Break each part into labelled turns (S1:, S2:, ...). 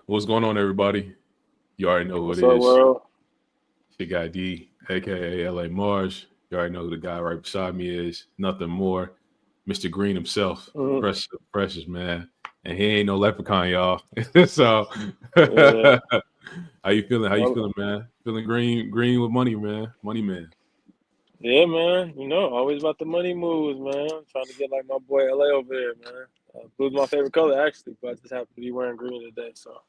S1: What's going on, everybody? You already know who it
S2: What's up,
S1: is.
S2: world?
S1: Big ID, aka LA Mars. You already know who the guy right beside me is. Nothing more. Mr. Green himself.
S2: Mhm.
S1: Precious man. And he ain't no leprechaun, y'all. So
S2: Yeah,
S1: how you feeling? How you
S2: well,
S1: feeling, man? Feeling green with money, man. Money man.
S2: yeah, man. Always about the money moves, man. Trying to get like my boy LA over here, man. Blue's my favorite color, actually, but I just happen to be wearing green today. So,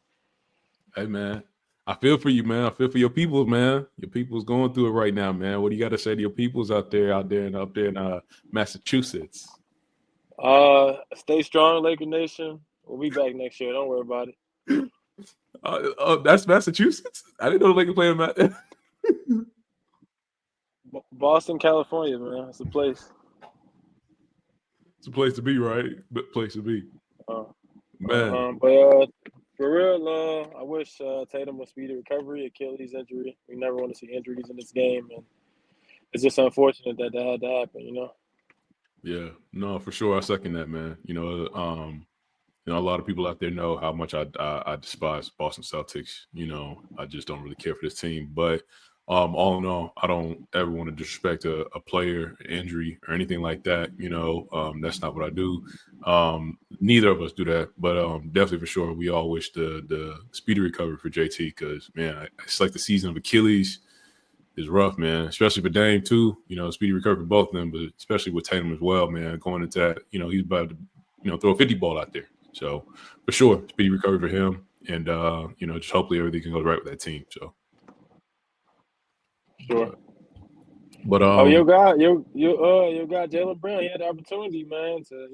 S1: Hey man. I feel for you, man. I feel for your peoples, man. Your people's going through it right now, man. What do you got to say to your peoples out there in Massachusetts?
S2: stay strong, Laker Nation. We'll be back next year. Don't worry about it.
S1: That's Massachusetts. I didn't know they could play in Mass.
S2: Boston, California, man. It's a place.
S1: It's a place to be, right? But place to be,
S2: Uh,
S1: man.
S2: but for real, I wish Tatum a speedy recovery, Achilles injury. We never want to see injuries in this game, and it's just unfortunate that that had to happen.
S1: Yeah, no, for sure. I second that, man. A lot of people out there know how much I despise Boston Celtics. I just don't really care for this team. But all in all, I don't ever want to disrespect a player, injury, or anything like that. That's not what I do. Neither of us do that. But definitely for sure, we all wish the speedy recovery for JT because man, it's like the season of Achilles is rough, man. Especially for Dame too. Speedy recovery for both of them, but especially with Tatum as well, man. Going into that, he's about to, throw a 50 ball out there. So for sure, speedy recovery for him, and just hopefully everything can go right with that team. So,
S2: Sure.
S1: but, but
S2: Oh, your guy Jalen Brown, he had the opportunity, man, to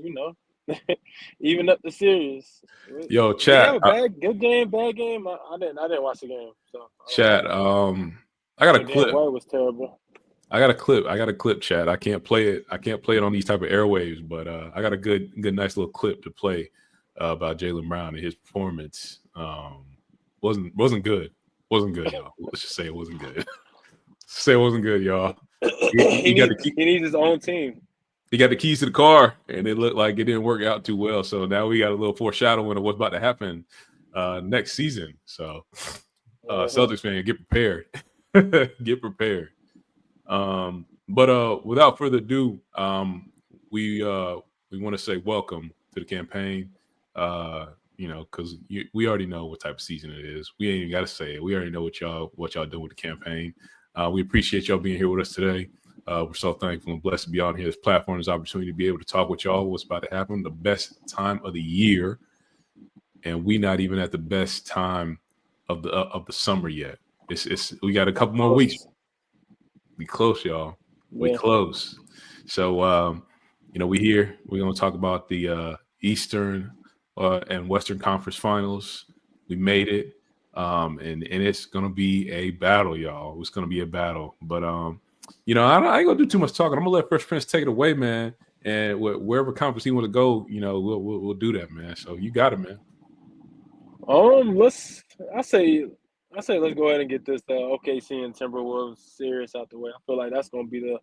S2: even up the series.
S1: yo,
S2: Did he have
S1: chat,
S2: a good game, bad game? I didn't watch the game, so I don't know.
S1: chat. I got
S2: I
S1: a
S2: know Dan
S1: clip.
S2: White was terrible.
S1: I got a clip, chat. I can't play it. I can't play it on these type of airwaves, but I got a nice little clip to play about Jalen Brown and his performance. Wasn't good. Wasn't good, y'all. Let's just say it wasn't good. Say it wasn't good, y'all.
S2: he
S1: He got the
S2: needs
S1: key.
S2: he needs his own team.
S1: He got the keys to the car, and it looked like it didn't work out too well. So now we got a little foreshadowing of what's about to happen next season. So
S2: Uh-huh.
S1: Celtics fan, get prepared. Get prepared. But without further ado, we want to say welcome to the campaign. Because we already know what type of season it is. We ain't even got to say it. We already know what y'all doing with the campaign. We appreciate y'all being here with us today. We're so thankful and blessed to be on here. This platform is opportunity to be able to talk with y'all. What's about to happen? The best time of the year, and we not even at the best time of the summer yet. It's we got a couple more weeks.
S2: Close.
S1: We close, y'all. We
S2: Yeah.
S1: close. So, we here. We're gonna talk about the Eastern and Western Conference Finals. We made it, and it's gonna be a battle, y'all. It's gonna be a battle. But I ain't gonna do too much talking. I'm gonna let Fresh Prince take it away, man. And wherever conference he want to go, we'll do that, man. So you got it, man.
S2: Let's. I say. I say let's go ahead and get this OKC and Timberwolves series out the way. I feel like that's going to be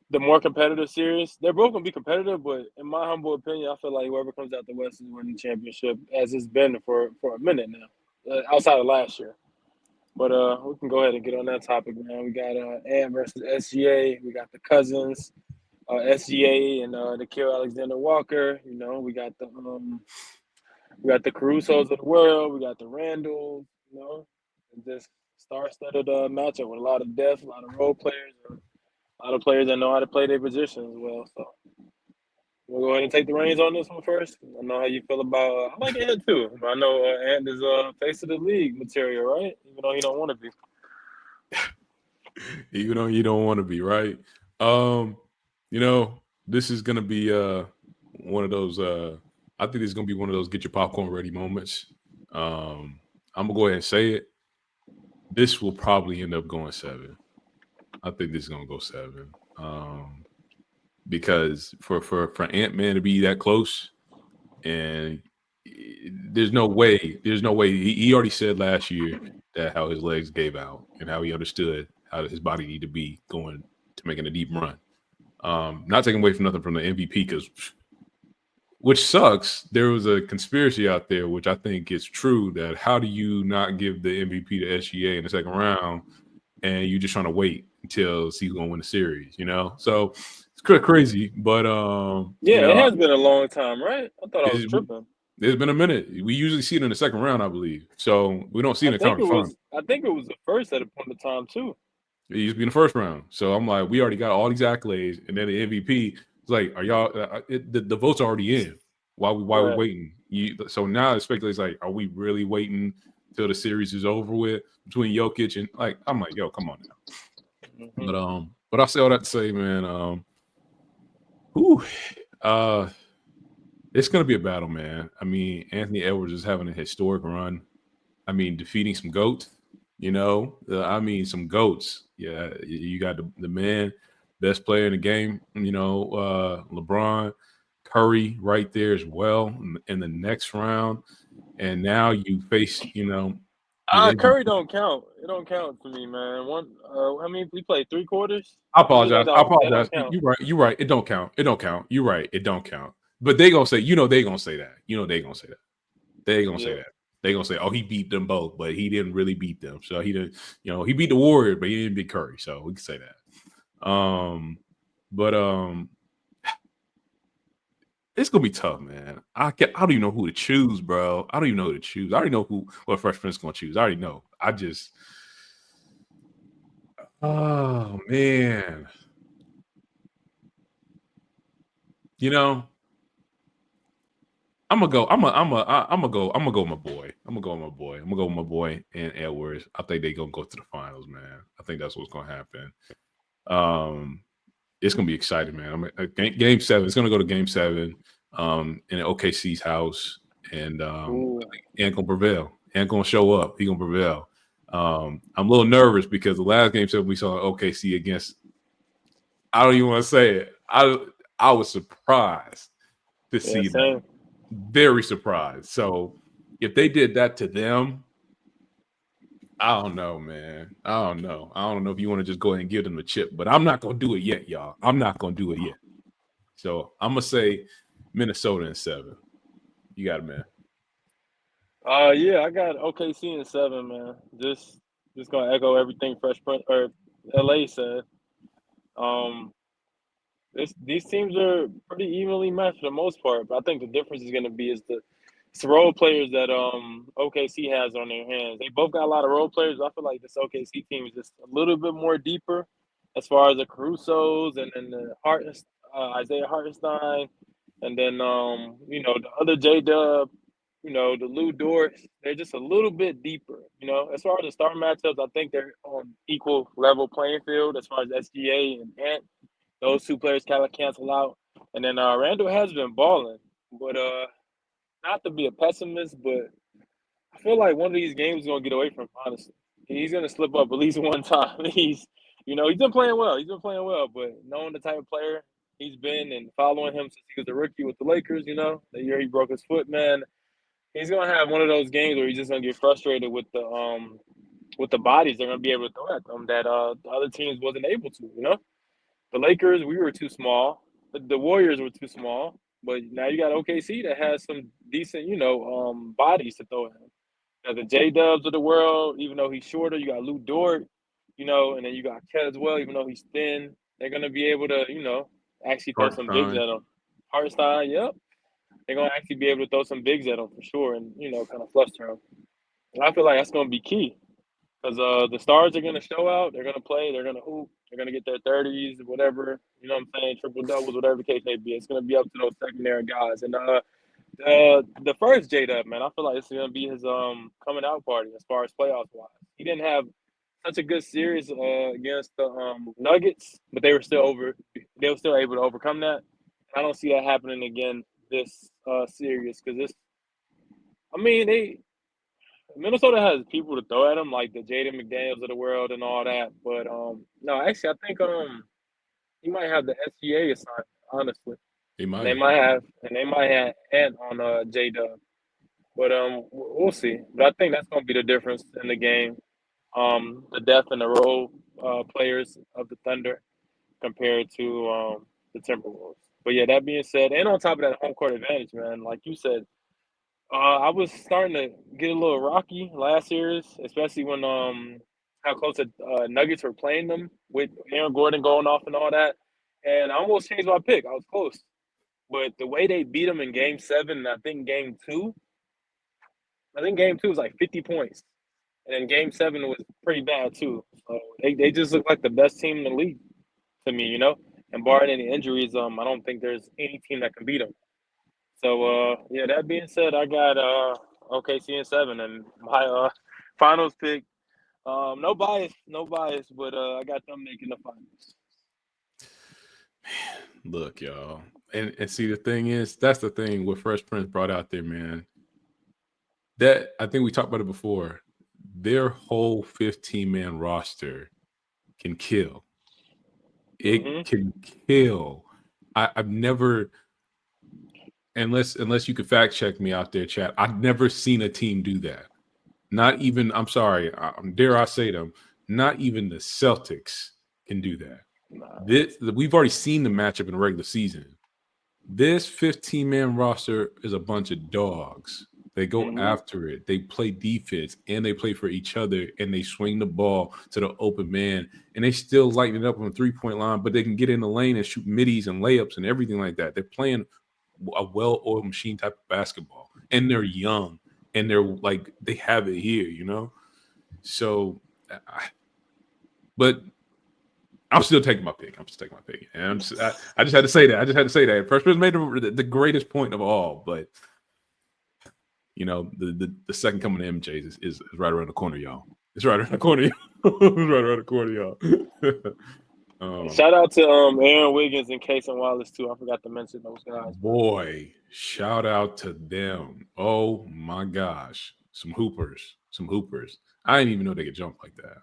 S2: the more competitive series. They're both gonna be competitive, but in my humble opinion, I feel like whoever comes out the West is winning the championship, as it's been for a minute now, outside of last year. But we can go ahead and get on that topic, man. We got Ant versus SGA. We got the Cousins, SGA and Nikhil Alexander Walker. We got the Carusos of the world. We got the Randalls. This star-studded matchup with a lot of depth, a lot of role players. A lot of players that know how to play their position as well. So we'll go ahead and take the reins on this one first. I know how you feel about. I like Ant too. But I know Ant is face of the league material, right? Even though he don't want to be.
S1: Even though you don't want to be, right? Um, this is gonna be one of those I think it's gonna be one of those get your popcorn ready moments. I'm gonna go ahead and say it. This will probably end up going 7. I think this is gonna go 7. Because for Ant-Man to be that close, and there's no way he already said last year that how his legs gave out and how he understood how his body needed to be going to making a deep run. Not taking away from nothing from the MVP because which sucks. There was a conspiracy out there, which I think is true, that how do you not give the MVP to SGA in the second round, and you just trying to wait until he's going to win the series, you know? So it's crazy, but
S2: Yeah, it has been a long time, right? I thought I was
S1: it's,
S2: tripping.
S1: it's been a minute. We usually see it in the second round, I believe. So we don't see it in the conference final.
S2: I think it was the first at a point in time too.
S1: It used to be in the first round. So I'm like, we already got all these accolades, and then the MVP is like, are y'all? The vote's already in. Why we
S2: Right.
S1: waiting? So now the speculates like, are we really waiting till the series is over with between Jokic and like? I'm like, yo, come on now. But I say all that to say, man, whew, uh, it's gonna be a battle, man. I mean, Anthony Edwards is having a historic run. I mean, defeating some goats. You know, I mean, some goats. Yeah, you got the man, best player in the game. You know, LeBron, Curry, right there as well in the next round. And now you face, you know, the
S2: Curry
S1: MVP.
S2: don't count. It don't count for me, man. I mean, we played 3/4.
S1: I
S2: To me,
S1: apologize. I
S2: that
S1: apologize.
S2: don't count.
S1: You're right. You're right. It don't count. It don't count. You're right. It don't count. But they gonna say, you know, they gonna say that. You know, they gonna say that. They gonna say
S2: Yeah.
S1: that. They gonna say, "Oh, he beat them both, but he didn't really beat them." So he didn't, you know, he beat the Warriors, but he didn't beat Curry. So we can say that. But it's gonna be tough, man. I don't even know who to choose, bro. I don't even know who to choose. I already know what freshman's gonna choose. I already know. Oh man, you know, I'm gonna go. I'm gonna go. I'm gonna go with my boy. I'm gonna go with my boy. I'm gonna go with my boy and Edwards. I think they gonna go to the finals, man. I think that's what's gonna happen. Um, it's gonna be exciting, man. Game 7. It's gonna go to Game 7, in OKC's house, and
S2: Ooh.
S1: Ant gonna prevail. Ant gonna show up. He gonna prevail. I'm a little nervous because the last Game 7 we saw OKC against. I don't even want to say it. I was surprised to
S2: Yeah,
S1: see that.
S2: same.
S1: Very surprised. So if they did that to them, I don't know, man. I don't know. I don't know if you want to just go ahead and give them a chip, but I'm not gonna do it yet, y'all. I'm not gonna do it yet. So I'm gonna say Minnesota in 7. You got it, man.
S2: Yeah, I got OKC in 7, man. Just gonna echo everything Fresh Prince or LA said. Um, these teams are pretty evenly matched for the most part, but I think the difference is gonna be is the role players that OKC has on their hands. They both got a lot of role players. I feel like this OKC team is just a little bit more deeper as far as the Carusos and then the Isaiah Hartenstein, and then the other J Dub, the Lou Dorts. They're just a little bit deeper. As far as the star matchups, I think they're on equal level playing field as far as SGA and Ant. Those two players kind of cancel out. And then Randall has been balling, but not to be a pessimist, but I feel like one of these games is gonna get away from him, honestly. He's gonna slip up at least one time. He's been playing well. He's been playing well, but knowing the type of player he's been and following him since he was a rookie with the Lakers, the year he broke his foot, man, he's gonna have one of those games where he's just gonna get frustrated with the bodies they're gonna be able to throw at them that the other teams wasn't able to. The Lakers, we were too small. The Warriors were too small. But now you got OKC that has some decent, bodies to throw at him. The J Dubs of the world, even though he's shorter, you got Lou Dort, and then you got Ket as well, even though he's thin. They're gonna be able to, actually throw some bigs
S1: Hartenstein.
S2: at him. Hartenstein, yep. They're gonna actually be able to throw some bigs at him for sure, and kind of fluster him. And I feel like that's gonna be key. Because the stars are going to show out. They're going to play. They're going to hoop. They're going to get their 30s, whatever. You know what I'm saying? Triple doubles, whatever the case may be. It's going to be up to those secondary guys. And the first J Dub, man, I feel like it's going to be his coming out party as far as playoffs wise. He didn't have such a good series against the Nuggets, but they were still over. They were still able to overcome that. I don't see that happening again this series because this. I mean, Minnesota has people to throw at them, like the Jaden McDaniels of the world and all that. But no, actually, I think he might have the SGA assignment, honestly,
S1: He
S2: and they
S1: might.
S2: might have Ant on J Dub. But we'll see. But I think that's going to be the difference in the game. The depth and the role players of the Thunder compared to the Timberwolves. But yeah, that being said, and on top of that home court advantage, man, like you said, I was starting to get a little rocky last series, especially when how close the Nuggets were playing them with Aaron Gordon going off and all that. And I almost changed my pick. I was close. But the way they beat them in game seven, and I think game two was like 50 points. And then game seven was pretty bad too. So they just look like the best team in the league to me, you know? And barring any injuries, I don't think there's any team that can beat them. So yeah, that being said, I got OKC in seven and my finals pick. No bias, but I got them making the finals.
S1: Look, y'all. And see, the thing is, that's the thing what Fresh Prince brought out there, man. That I think we talked about it before. Their whole 15-man roster can kill. It
S2: Mm-hmm.
S1: can kill. I've never, unless you could fact check me out there, chat. I've never seen a team do that. Not even, I'm sorry, dare I say them, not even the Celtics can do that.
S2: Nah.
S1: We've already seen the matchup in the regular season. This 15-man roster is a bunch of dogs. They go
S2: Mm-hmm.
S1: after it. They play defense and they play for each other and they swing the ball to the open man and they still lighten it up on the 3-point line, but they can get in the lane and shoot middies and layups and everything like that. They're playing a well-oiled machine type of basketball and they're young and they're like, they have it here, you know? So, but I'm still taking my pick. And I just had to say that. First person made the greatest point of all, but you know, the second coming of MJ is right around the corner, y'all. It's right around the corner. It's right around the corner, y'all.
S2: Shout out to Aaron Wiggins and Casey Wallace too. I forgot to mention those guys.
S1: Boy, shout out to them. Oh my gosh. Some hoopers. I didn't even know they could jump like that.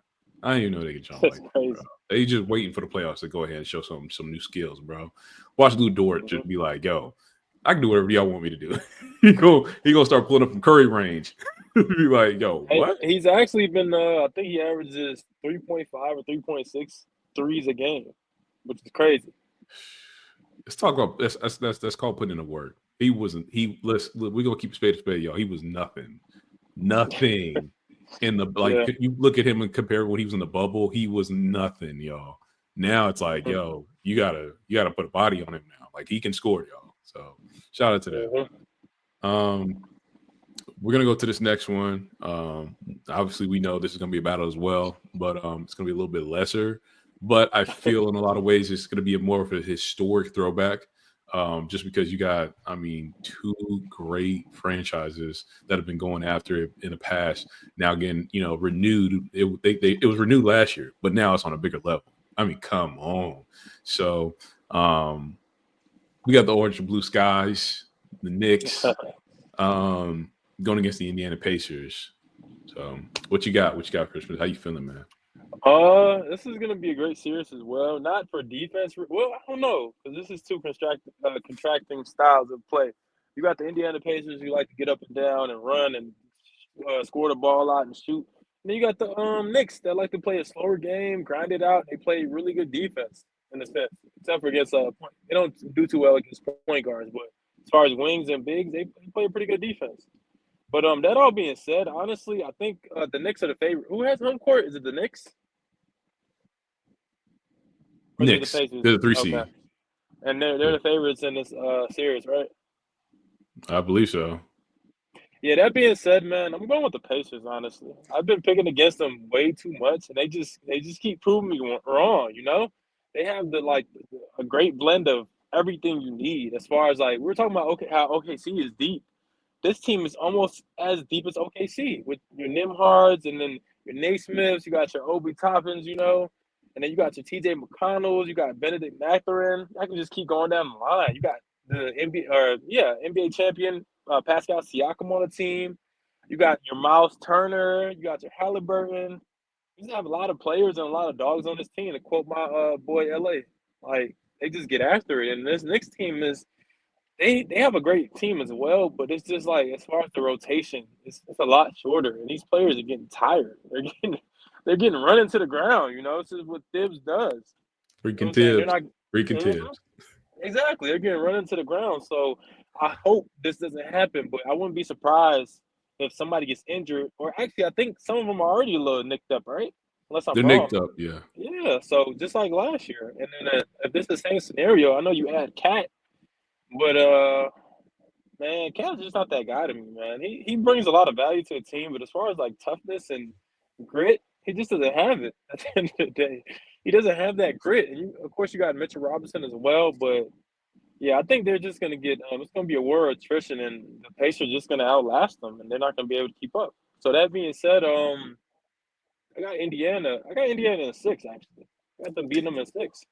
S2: That's crazy.
S1: They just waiting for the playoffs to go ahead and show some new skills, bro. Watch Lou Dort
S2: Mm-hmm.
S1: just be like, yo, I can do whatever y'all want me to do. he gonna start pulling up from Curry range. Be like, yo,
S2: Hey,
S1: what?
S2: he's actually been. I think he averages 3.5 or 3.6 threes a game, which is crazy.
S1: Let's talk about that's called putting in the work. He wasn't. We're gonna keep spade to spade, y'all. He was nothing in the
S2: Yeah.
S1: you look at him and compare when he was in the bubble. He was nothing, y'all. Now it's like,
S2: Mm-hmm.
S1: yo, you gotta put a body on him now. Like he can score, y'all. So shout out to that.
S2: Mm-hmm.
S1: We're gonna go to this next one. Obviously, we know this is gonna be a battle as well, but it's gonna be a little bit lesser. But I feel in a lot of ways it's gonna be more of a historic throwback, just because you got, I mean, two great franchises that have been going after it in the past. Now again, you know, renewed. It was renewed last year, but now it's on a bigger level. I mean, come on. So we got the orange and blue skies, the Knicks. Going against the Indiana Pacers. So, what you got? Christmas? How you feeling, man?
S2: This is gonna be a great series as well. Not for defense. Well, I don't know because this is two contracting styles of play. You got the Indiana Pacers who like to get up and down and run and score the ball out and shoot. And then you got the Knicks that like to play a slower game, grind it out. They play really good defense in a sense, except for against point. They don't do too well against point guards, but as far as wings and bigs, they play a pretty good defense. But that all being said, honestly, I think the Knicks are the favorite. Who has home court? Is it the Knicks or is it the
S1: Knicks.
S2: Pacers?
S1: They're the 3
S2: Okay,
S1: seed.
S2: and they're
S1: Yeah,
S2: the favorites in this series, right?
S1: I believe so.
S2: Yeah. That being said, man, I'm going with the Pacers. Honestly, I've been picking against them way too much, and they just keep proving me wrong. You know, they have a great blend of everything you need as far as like we're talking about. Okay, how OKC is deep. This team is almost as deep as OKC with your Nimhards and then your Naismiths. You got your Obi Toppins, you know, and then you got your TJ McConnells. You got Benedict Mathurin. I can just keep going down the line. You got the NBA champion Pascal Siakam on the team. You got your Miles Turner. You got your Halliburton. You just have a lot of players and a lot of dogs on this team. To quote my boy LA, like they just get after it. And this next team is they have a great team as well, but it's just like as far as the rotation, it's a lot shorter, and these players are getting tired. They're getting run into the ground. You know, this is what Tibbs does. You know what
S1: Freaking
S2: I'm saying? They're
S1: Tibbs.
S2: not.
S1: Freaking
S2: Mhm.
S1: Tibbs.
S2: Exactly. They're getting run into the ground. So I hope this doesn't happen, but I wouldn't be surprised if somebody gets injured. Or actually, I think some of them are already a little nicked up, right? Unless I'm
S1: They're
S2: wrong.
S1: nicked up, yeah.
S2: Yeah. So just like last year, and then if this is the same scenario, I know you add Cat, but man, Cat's just not that guy to me, man. He brings a lot of value to the team, but as far as like toughness and grit, he just doesn't have it. At the end of the day, he doesn't have that grit. And of course, you got Mitchell Robinson as well, but yeah, I think they're just going to get. It's going to be a war of attrition, and the Pacers are just going to outlast them, and they're not going to be able to keep up. So that being said, I got Indiana. I got Indiana in 6 actually. I got them beating them in 6.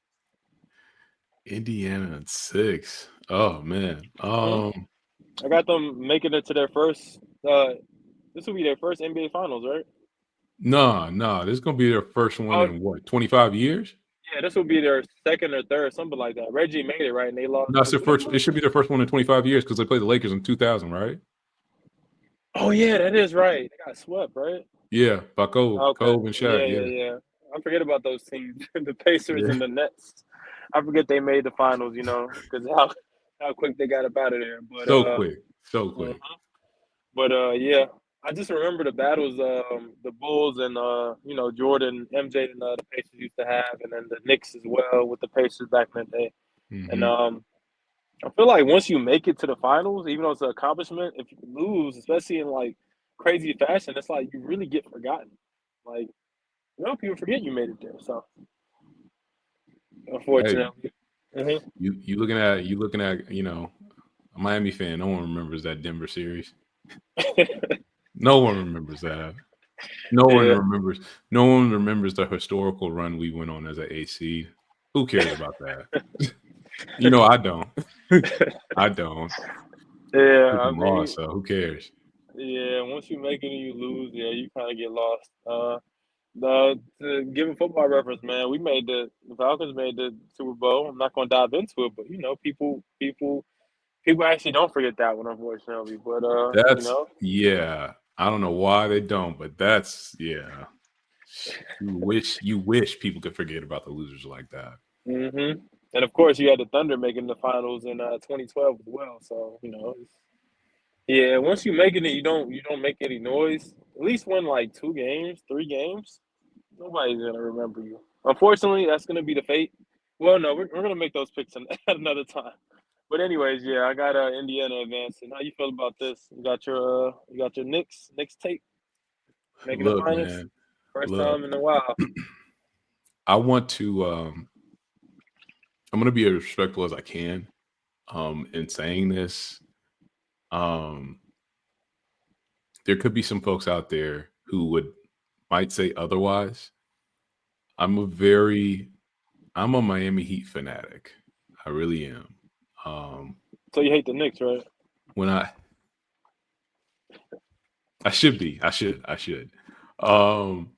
S1: Indiana at 6. Oh man.
S2: Hmm. I got them making it to their first. This will be their first NBA Finals, right?
S1: Nah. This is gonna be their first one
S2: Oh,
S1: in what, 25 years?
S2: yeah, this will be their second or third, something like that. Reggie made it right, and they lost.
S1: No, it's
S2: Was
S1: their
S2: it
S1: first. It should be their first one in 25 years because they played the Lakers in 2000, right?
S2: Oh yeah, that is right. They got swept, right?
S1: Yeah, by
S2: Okay.
S1: Cove and
S2: Yeah,
S1: Shaq.
S2: yeah,
S1: Yeah,
S2: yeah. I forget about those teams, the Pacers
S1: yeah.
S2: and the Nets. I forget they made the finals, because how quick they got up out of there. But
S1: So quick, so
S2: mhm.
S1: quick.
S2: but yeah, I just remember the battles the Bulls and Jordan, MJ, and the Pacers used to have, and then the Knicks as well with the Pacers back in the day. And
S1: Hmm.
S2: I feel like once you make it to the finals, even though it's an accomplishment, if you lose, especially in like crazy fashion, it's like you really get forgotten. Like people forget you made it there. So
S1: Hey,
S2: unfortunately, hmm
S1: you looking at a Miami fan. No one remembers that Denver series. No one remembers that. No one
S2: yeah,
S1: remembers. No one remembers the historical run we went on as an AC. Who cares about that? I don't. I don't.
S2: yeah. I
S1: Freaking
S2: mean,
S1: lost. So who cares?
S2: yeah. Once you make it and you lose, yeah, you kind of get lost. To give a football reference, man, the Falcons made the Super Bowl. I'm not going to dive into it, but people actually don't forget that one, unfortunately. But
S1: Yeah. I don't know why they don't, but that's yeah. You wish people could forget about the losers like that.
S2: hmm and of course you had the Thunder making the finals in 2012 as well. So yeah. Once you make it, and you don't make any noise. At least win like 2 games, 3 games. Nobody's gonna remember you. Unfortunately, that's gonna be the fate. Well, no, we're gonna make those picks at another time. But anyways, yeah, I got Indiana advancing. How you feel about this? You got your Knicks tape making the
S1: Look,
S2: finals,
S1: man.
S2: first
S1: Look.
S2: time in a while.
S1: I want to I'm gonna be as respectful as I can in saying this. Um there could be some folks out there who might say otherwise. I'm a very I'm a Miami Heat fanatic. I really am. Um
S2: So you hate the Knicks, right?
S1: when I should be. I should. Um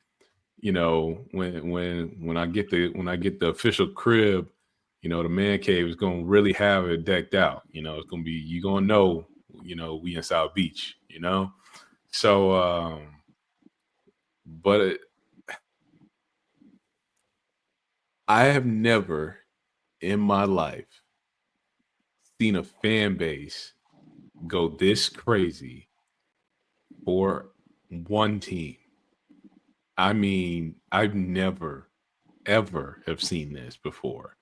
S1: when I get the official crib, the man cave is gonna really have it decked out. It's gonna be you gonna know, we in South Beach, So but I have never in my life seen a fan base go this crazy for one team. I mean, I've never ever have seen this before.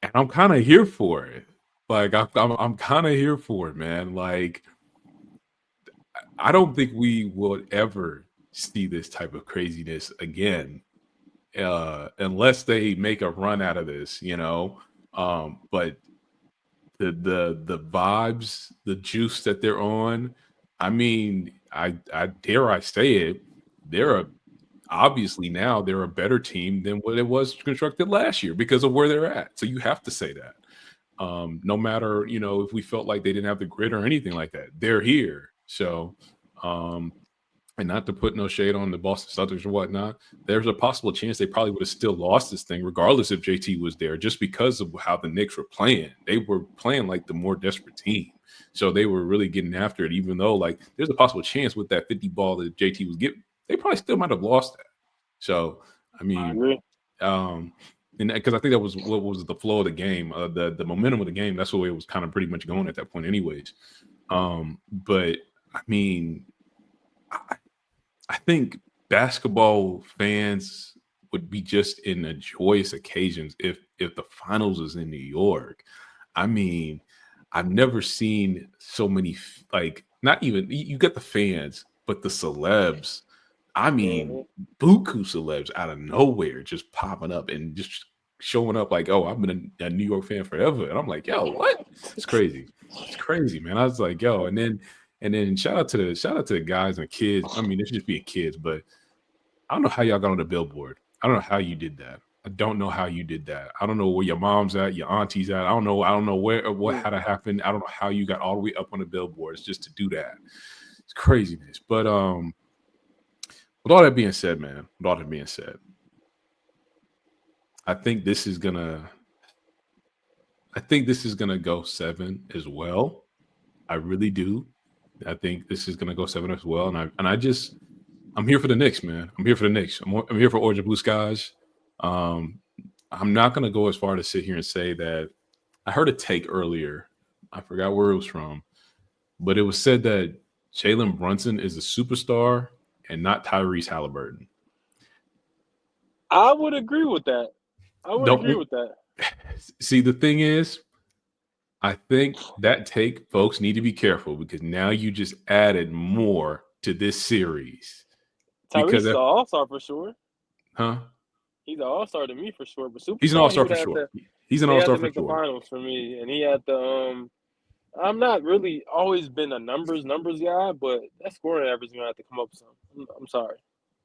S1: And I'm kind of here for it. Like I'm kind of here for it, man. Like I don't think we will ever see this type of craziness again, unless they make a run out of this. But the vibes, the juice that they're on. I mean, I dare I say it, they're obviously now they're a better team than what it was constructed last year because of where they're at. So you have to say that. No matter if we felt like they didn't have the grit or anything like that, they're here. So, um, and not to put no shade on the Boston Celtics or whatnot, there's a possible chance they probably would have still lost this thing, regardless if JT was there, just because of how the Knicks were playing. They were playing like the more desperate team, so they were really getting after it. Even though like there's a possible chance with that 50 ball that JT was getting, they probably still might have lost that. So, I
S2: I
S1: mean,
S2: agree.
S1: um, and because I think that was what was the flow of the game, the momentum of the game. That's the way it was kind of pretty much going at that point, anyways. But I mean, I, I think basketball fans would be just in a joyous occasions if the finals is in New York. I mean, I've never seen so many like not even you get the fans, but the celebs. I mean,
S2: Mm-hmm.
S1: buku celebs out of nowhere just popping up and just showing up like, oh, I've been a New York fan forever, and I'm like, yo, what? It's crazy. It's crazy, man. I was like, yo, and then shout out to the guys and kids. I mean, it's just being kids, but I don't know how y'all got on the billboard. I don't know how you did that. I don't know how you did that. I don't know where your mom's at, your auntie's at. I don't know. I don't know where or what how that happened. I don't know how you got all the way up on the billboards just to do that. It's craziness. But with all that being said, man, with all that being said, I think this is gonna I think this is gonna go 7 as well. I really do. I think this is gonna go 7 as well. I'm here for the Knicks, man. I'm here for the Knicks. I'm here for Orange and Blue Skies. Um, I'm not gonna go as far to sit here and say that I heard a take earlier. I forgot where it was from, but it was said that Jalen Brunson is a superstar and not Tyrese Halliburton.
S2: I would agree with that. I would agree
S1: Don't
S2: with that.
S1: see the thing is, I think that take folks need to be careful because now you just added more to this series.
S2: Tyrese
S1: Because
S2: is an
S1: if,
S2: all-star for sure.
S1: huh?
S2: He's an all-star to me for sure. But
S1: He's an
S2: superstar, he
S1: all-star
S2: would
S1: for
S2: have
S1: sure.
S2: to.
S1: He's an
S2: They had
S1: all-star
S2: to
S1: for
S2: make the
S1: sure.
S2: finals for me, and he had to. I'm not really always been a numbers guy, but that scoring average is gonna have to come up some. I'm sorry,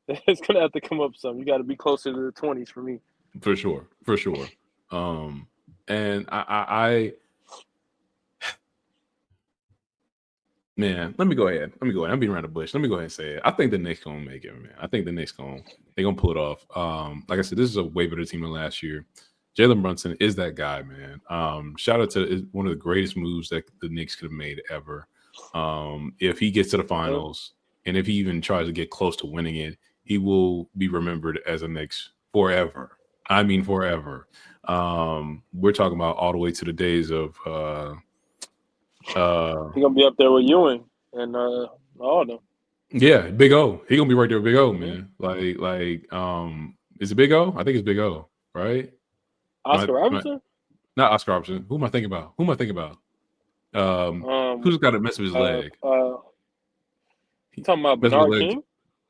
S2: it's gonna have to come up some. You got to be closer to the 20s for me.
S1: For sure. For sure. And I man, let me go ahead. Let me go ahead. I'm being around the bush. Let me go ahead and say it. I think the Knicks gonna make it, man. I think the Knicks gonna pull it off. Like I said, this is a way better team than last year. Jalen Brunson is that guy, man. Shout out to is one of the greatest moves that the Knicks could have made ever. If he gets to the
S2: Uh-huh.
S1: finals and if he even tries to get close to winning it, he will be remembered as a Knicks forever. I mean, forever. We're talking about all the way to the days of uh
S2: He's gonna be up there with Ewing and all of them.
S1: yeah, Big O. He gonna be right there with Big O,
S2: Hmm.
S1: man. Is it Big O? I think it's Big O, right?
S2: Oscar
S1: My
S2: Robertson.
S1: not Oscar Robertson. Who am I thinking about? Who am I thinking about?
S2: Um.
S1: Who's got to mess with his
S2: Uh.
S1: leg?
S2: Uh.
S1: He
S2: Talking about
S1: mess with his
S2: Bernard
S1: legs.
S2: King.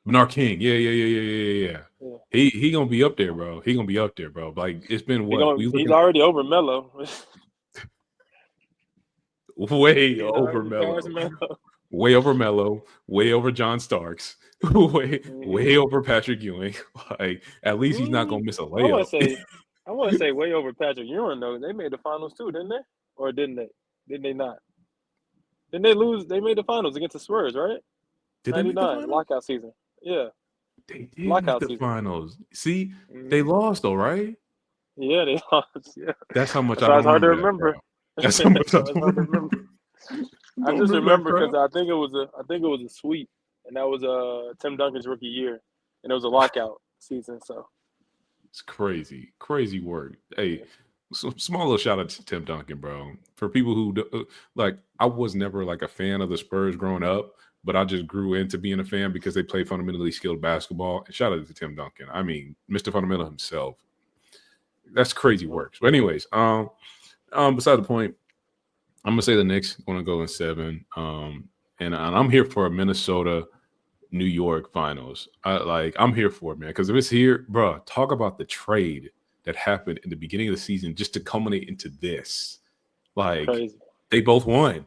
S1: Bernard King. Yeah.
S2: Yeah.
S1: He gonna be up there, bro. He gonna be up there, bro. Like it's been
S2: He
S1: what
S2: going
S1: we
S2: He's
S1: looking
S2: already over Melo.
S1: way
S2: He's
S1: over
S2: already past
S1: Melo,
S2: Melo.
S1: way over Melo, way over John Starks, way
S2: Hmm.
S1: over Patrick Ewing. Like at least he's not gonna miss a
S2: I want
S1: layup.
S2: to say, I want to say way over Patrick Ewing though. They made the finals too, didn't they? Or didn't they? Didn't they not? Didn't they lose? They made the finals against the Spurs, right?
S1: Did they make the
S2: 99
S1: finals?
S2: lockout season. Yeah,
S1: They did make
S2: lockout
S1: the
S2: season.
S1: finals. See, they
S2: Hmm.
S1: lost though, right?
S2: Yeah, they lost. Yeah,
S1: That's how much
S2: that's
S1: I
S2: why
S1: don't
S2: it's hard to
S1: remember that,
S2: remember.
S1: bro. That's how much
S2: That's
S1: I
S2: why it's
S1: don't
S2: hard to remember.
S1: remember.
S2: I
S1: Don't
S2: just
S1: remember that
S2: remember because
S1: crap.
S2: I think it was a sweep, and that was Tim Duncan's rookie year, and it was a lockout season. So
S1: It's crazy, crazy work. Hey, small little shout out to Tim Duncan, bro. For people who like, I was never like a fan of the Spurs growing up, but I just grew into being a fan because they play fundamentally skilled basketball. And shout out to Tim Duncan. I mean, Mr. Fundamental himself. That's crazy
S2: mhm.
S1: work. So, anyways, beside the point, I'm gonna say the Knicks going to go in 7. And I'm here for a Minnesota New York finals. I'm here for it, man. Because if it's here, bro, talk about the trade that happened in the beginning of the season just to culminate into this. Like
S2: Crazy.
S1: they both won.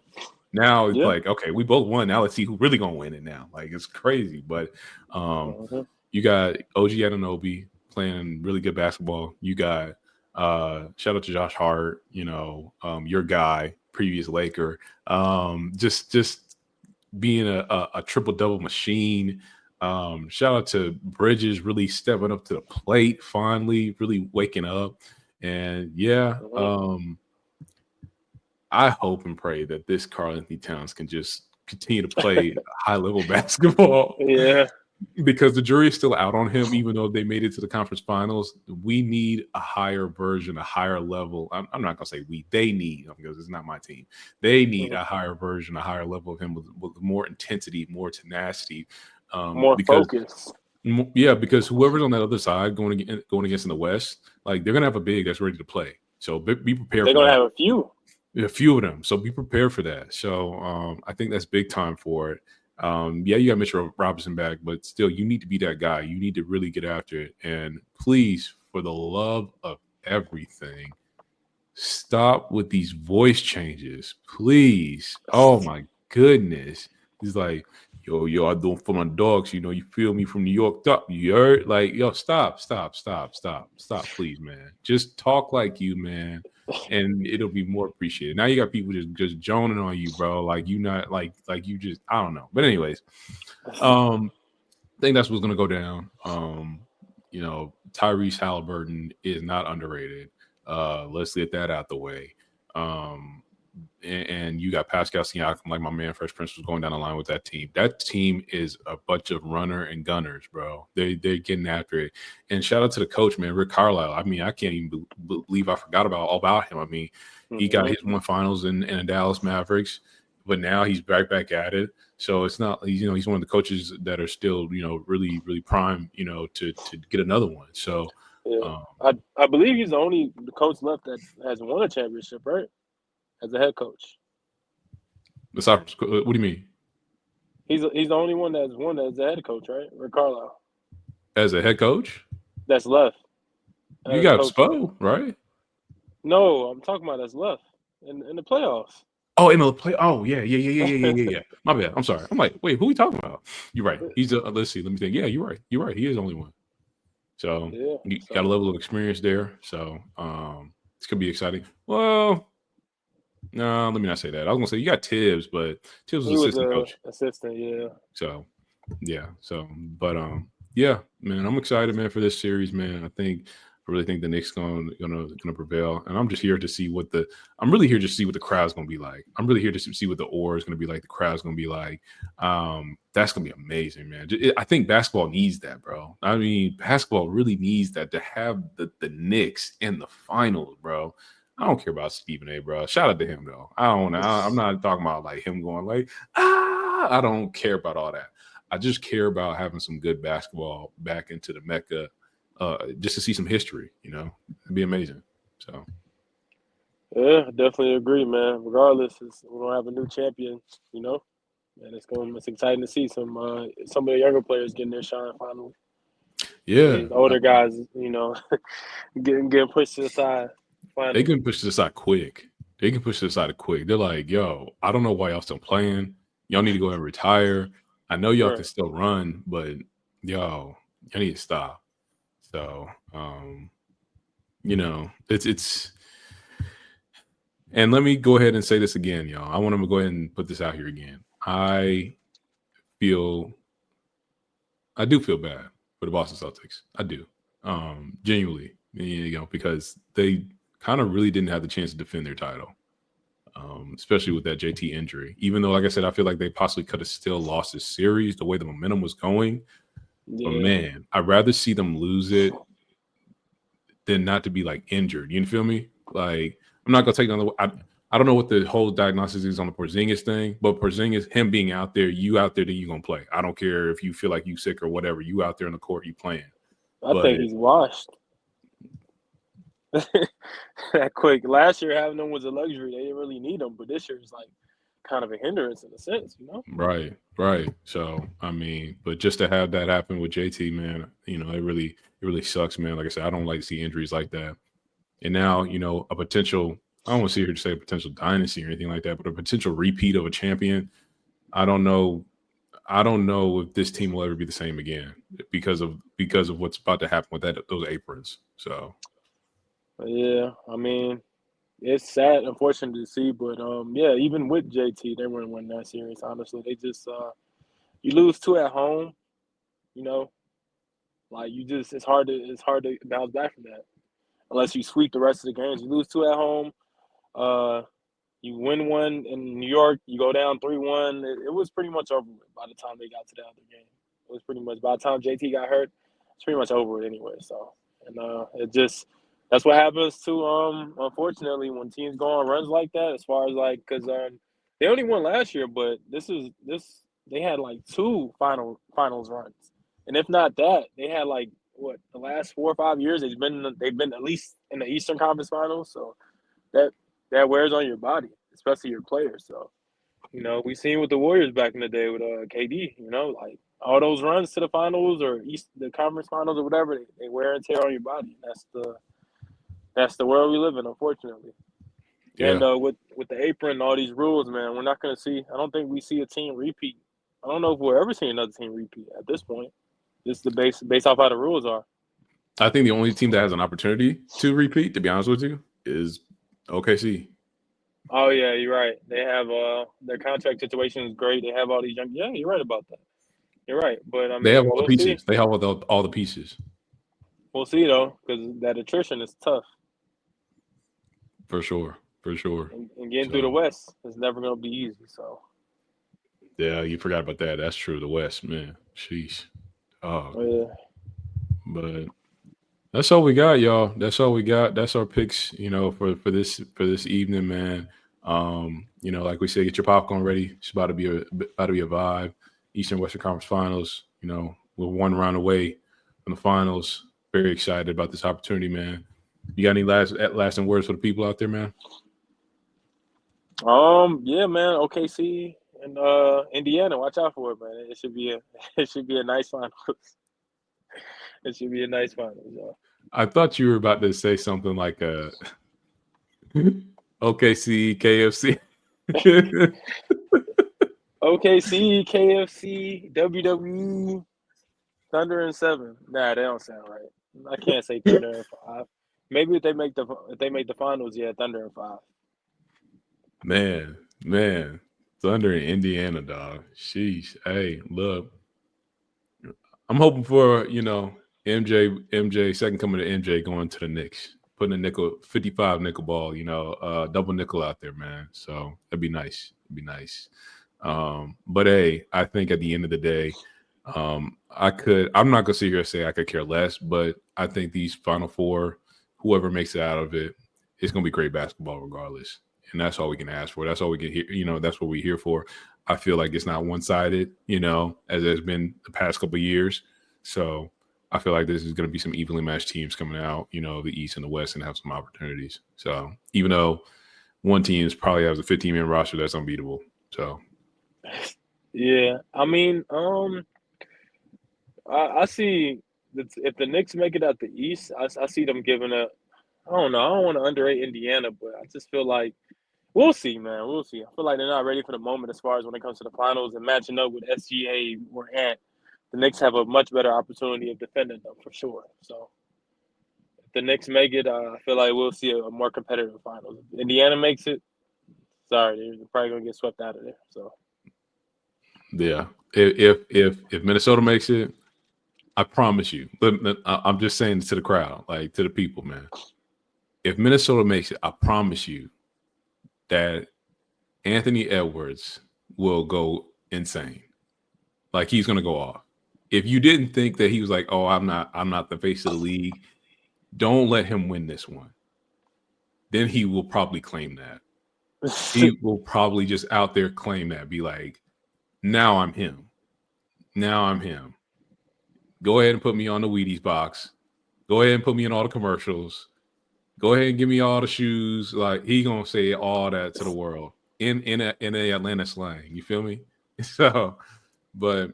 S1: Now it's
S2: Yeah.
S1: like, okay, we both won. Now let's see who really gonna win it now. Like it's crazy. But um
S2: Hmm.
S1: you got OG Anunoby playing really good basketball. You got shout out to Josh Hart, your guy, previous Laker. Just being a triple double machine. Shout out to Bridges really stepping up to the plate finally, really waking up. And yeah,
S2: Hmm.
S1: I hope and pray that this Karl Anthony Towns can just continue to play high level basketball.
S2: Yeah.
S1: because the jury is still out on him, even though they made it to the conference finals. We need a higher version, a higher level. I'm not gonna say we. They need, because it's not my team. They need
S2: Mhm.
S1: a higher version, a higher level of him with more intensity, more tenacity.
S2: More
S1: Because
S2: focus.
S1: yeah, because whoever's on that other side going against in the West, like they're gonna have a big that's ready to play. So be prepared
S2: They're
S1: for
S2: gonna
S1: that.
S2: have a few.
S1: A few of them. So be prepared for that. So I think that's big time for it. Yeah, you got Mitchell Robinson back, but still, you need to be that guy. You need to really get after it. And please, for the love of everything, stop with these voice changes, please. Oh my goodness. He's like, yo, I doing for my dogs. You know, you feel me from New York up. You heard? Like, yo, stop, please, man. Just talk like you, man. And it'll be more appreciated. Now you got people just joning on you, bro. Like you not like you just I don't know. But anyways, I think that's what's gonna go down. Tyrese Halliburton is not underrated. Let's get that out the way. Um, and you got Pascal Siakam, like my man Fresh Prince was going down the line with that team. That team is a bunch of runner and gunners, bro. They're getting after it. And shout out to the coach, man, Rick Carlisle. I mean, I can't even believe I forgot about him. I mean, he got his one finals in the Dallas Mavericks, but now he's back at it. So it's not he's one of the coaches that are still really really prime to get another one. So
S2: Yeah,
S1: um,
S2: I believe he's the coach left that has won a championship, right? As a head coach,
S1: what do you mean
S2: he's the only one that's won as a head coach, right? Rick Carlisle,
S1: as a head coach?
S2: that's left
S1: You
S2: as
S1: got
S2: coaching.
S1: Spo, right?
S2: No, I'm talking about that's left in the playoffs.
S1: Oh, in the play. Oh, yeah. My bad. I'm sorry. I'm like, wait, who are we talking about? You're right. He's let's see. Let me think. Yeah, you're right. You're right. He is the only one. So
S2: Yeah,
S1: you got a
S2: so
S1: level of experience there. So it's gonna be exciting. Well, no, let me not say that. I was gonna say you got Tibbs, but Tibbs was
S2: he was
S1: assistant
S2: a
S1: coach.
S2: assistant. Yeah,
S1: So yeah. So but yeah, man, I'm excited, man, for this series, man. I really think the Knicks gonna prevail, and I'm just here to see I'm really here to see what the crowd's gonna be like. I'm really here to see what the aura is gonna be like. The crowd's gonna be like. That's gonna be amazing, man. I think basketball needs that, bro. I mean, basketball really needs that to have the Knicks in the finals, bro. I don't care about Stephen A, bro. Shout out to him though. I'm not talking about like him going like I don't care about all that. I just care about having some good basketball back into the Mecca, just to see some history. It'd be amazing. So
S2: yeah, definitely agree, man. Regardless, we're gonna have a new champion, you know, and it's exciting to see some of the younger players getting their shine finally.
S1: yeah,
S2: These older guys, getting pushed to the side
S1: they
S2: finally.
S1: can push this out quick. They can push this out quick. They're like, yo, I don't know why y'all still playing. Y'all need to go and retire. I know y'all can
S2: Right.
S1: still run, but y'all need to stop. So, it's and let me go ahead and say this again, y'all. I want to go ahead and put this out here again. Feel I do feel bad for the Boston Celtics. I do. Genuinely, because they kind of really didn't have the chance to defend their title. Especially with that JT injury. Even though, like I said, I feel like they possibly could have still lost this series the way the momentum was going. But
S2: Yeah,
S1: man, I'd rather see them lose it than not to be like injured. You feel me? Like I'm not gonna take another. I don't know what the whole diagnosis is on the Porzingis thing, but Porzingis, him being out there, you out there, then you gonna play. I don't care if you feel like you sick or whatever. You out there in the court, you playing.
S2: I
S1: But
S2: think he's washed. That quick. Last year having them was a luxury. They didn't really need them, but this year is like kind of a hindrance in a sense, you know?
S1: right. So I mean, but just to have that happen with JT, man, it really sucks, man. Like I said, I don't like to see injuries like that. And now, a potential. I don't want to sit here to say a potential dynasty or anything like that, but a potential repeat of a champion. I don't know. I don't know if this team will ever be the same again because of what's about to happen with those aprons. So
S2: But yeah, I mean, it's sad, unfortunate to see, but yeah, even with JT, they weren't winning that series. Honestly, they just you lose two at home, you know, like it's hard to bounce back from that unless you sweep the rest of the games. You lose two at home, uh, you win one in New York, you go down 3-1. It was pretty much over with by the time they got to the other game. was pretty much by the time JT got hurt, it's pretty much over it anyway. So, and it just that's what happens to unfortunately when teams go on runs like that. As far as like because they only won last year, but this they had like two finals runs, and if not that, they had like what the last 4 or 5 years they've been at least in the Eastern Conference Finals. So that that wears on your body, especially your players. So we seen with the Warriors back in the day with KD. Like all those runs to the finals or the conference finals or whatever, they wear and tear on your body. That's the world we live in, unfortunately. And
S1: Yeah.
S2: with the apron and all these rules, man, we're not gonna see. I don't think we see a team repeat. I don't know if we'll ever see another team repeat at this point. This is the based off how the rules are.
S1: I think the only team that has an opportunity to repeat, to be honest with you, is OKC.
S2: Oh yeah, you're right. They have their contract situation is great. They have all these young. Yeah, you're right about that. You're right, but I
S1: They have
S2: mean,
S1: all the
S2: we'll see.
S1: pieces. They have all the pieces.
S2: We'll see though, because that attrition is tough,
S1: For sure. For sure.
S2: and getting through the
S1: So,
S2: West is never gonna be easy. So,
S1: yeah, you forgot about that. That's true. The West, man. Sheesh. Oh,
S2: yeah.
S1: but that's all we got, y'all. That's all we got. That's our picks, for this evening, man. Like we said, get your popcorn ready. It's about to be a vibe. Eastern Western Conference Finals. We're one round away from the finals. Very excited about this opportunity, man. You got any lasting words for the people out there, man?
S2: Yeah, man. OKC and Indiana, watch out for it, man. It should be a it should be a nice finals. It should be a nice finals, y'all.
S1: I thought you were about to say something like OKC, KFC.
S2: OKC, KFC, WWE, Thunder and 7. Nah, they don't sound right. I can't say Thunder and 5. Maybe if they make the finals, yeah, Thunder and 5.
S1: Man. Thunder in Indiana, dog. Sheesh. Hey, look. I'm hoping for, MJ, second coming to MJ going to the Knicks. Putting a 55 nickel ball, double nickel out there, man. So that'd be nice. It'd be nice. But hey, I think at the end of the day, I'm not gonna sit here and say I could care less, but I think these Final Four, whoever makes it out of it, it's gonna be great basketball regardless. And that's all we can ask for. That's all we can hear. That's what we're here for. I feel like it's not one sided, as it's been the past couple of years. So I feel like this is going to be some evenly matched teams coming out, the East and the West, and have some opportunities. So even though one team probably has a 15-man roster that's unbeatable. So
S2: Yeah, I mean, I see that if the Knicks make it out the East, I see them giving a. I don't know. I don't want to underrate Indiana, but I just feel like we'll see, man. We'll see. I feel like they're not ready for the moment as far as when it comes to the finals and matching up with SGA or Ant. The Knicks have a much better opportunity of defending them for sure. So if the Knicks make it, I feel like we'll see a more competitive finals. If Indiana makes it, sorry, they're probably gonna get swept out of there. So
S1: yeah, if Minnesota makes it, I promise you. I'm just saying to the crowd, like to the people, man. If Minnesota makes it, I promise you that Anthony Edwards will go insane. Like he's gonna go off. If you didn't think that he was like, oh, I'm not the face of the league, don't let him win this one. Then he will probably claim that. He will probably just out there claim that, be like, now I'm him. Now I'm him. Go ahead and put me on the Wheaties box. Go ahead and put me in all the commercials. Go ahead and give me all the shoes. Like he gonna say all that to the world in a Atlanta slang. You feel me? So, but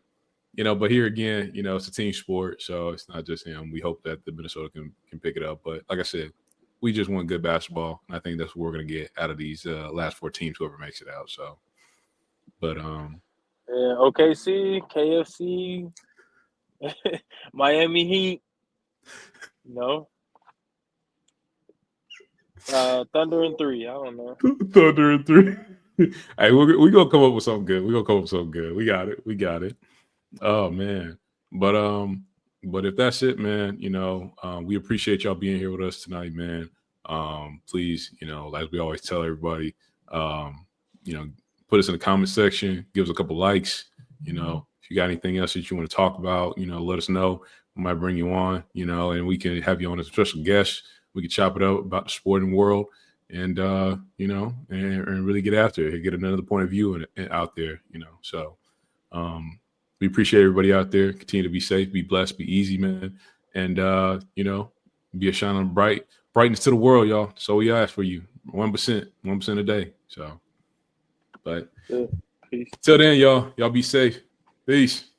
S1: here again, it's a team sport, so it's not just him. We hope that the Minnesota can pick it up. But like I said, we just want good basketball, and I think that's what we're gonna get out of these last four teams, whoever makes it out. So, but
S2: yeah, OKC, KFC, Miami Heat, no. Thunder and 3. I don't know.
S1: Thunder and 3. Hey, we're gonna come up with something good. We're gonna come up with something good. We got it. We got it. Oh man. But if that's it, man, we appreciate y'all being here with us tonight, man. Please, as we always tell everybody, put us in the comment section, give us a couple likes, if you got anything else that you want to talk about, let us know. We might bring you on, and we can have you on as a special guest. We can chop it up about the sporting world and, and really get after it, get another point of view out there, So we appreciate everybody out there. Continue to be safe, be blessed, be easy, man. And, be a shining brightness to the world, y'all. So we ask for you 1% a day. So, but
S2: Peace.
S1: till then, y'all be safe. Peace.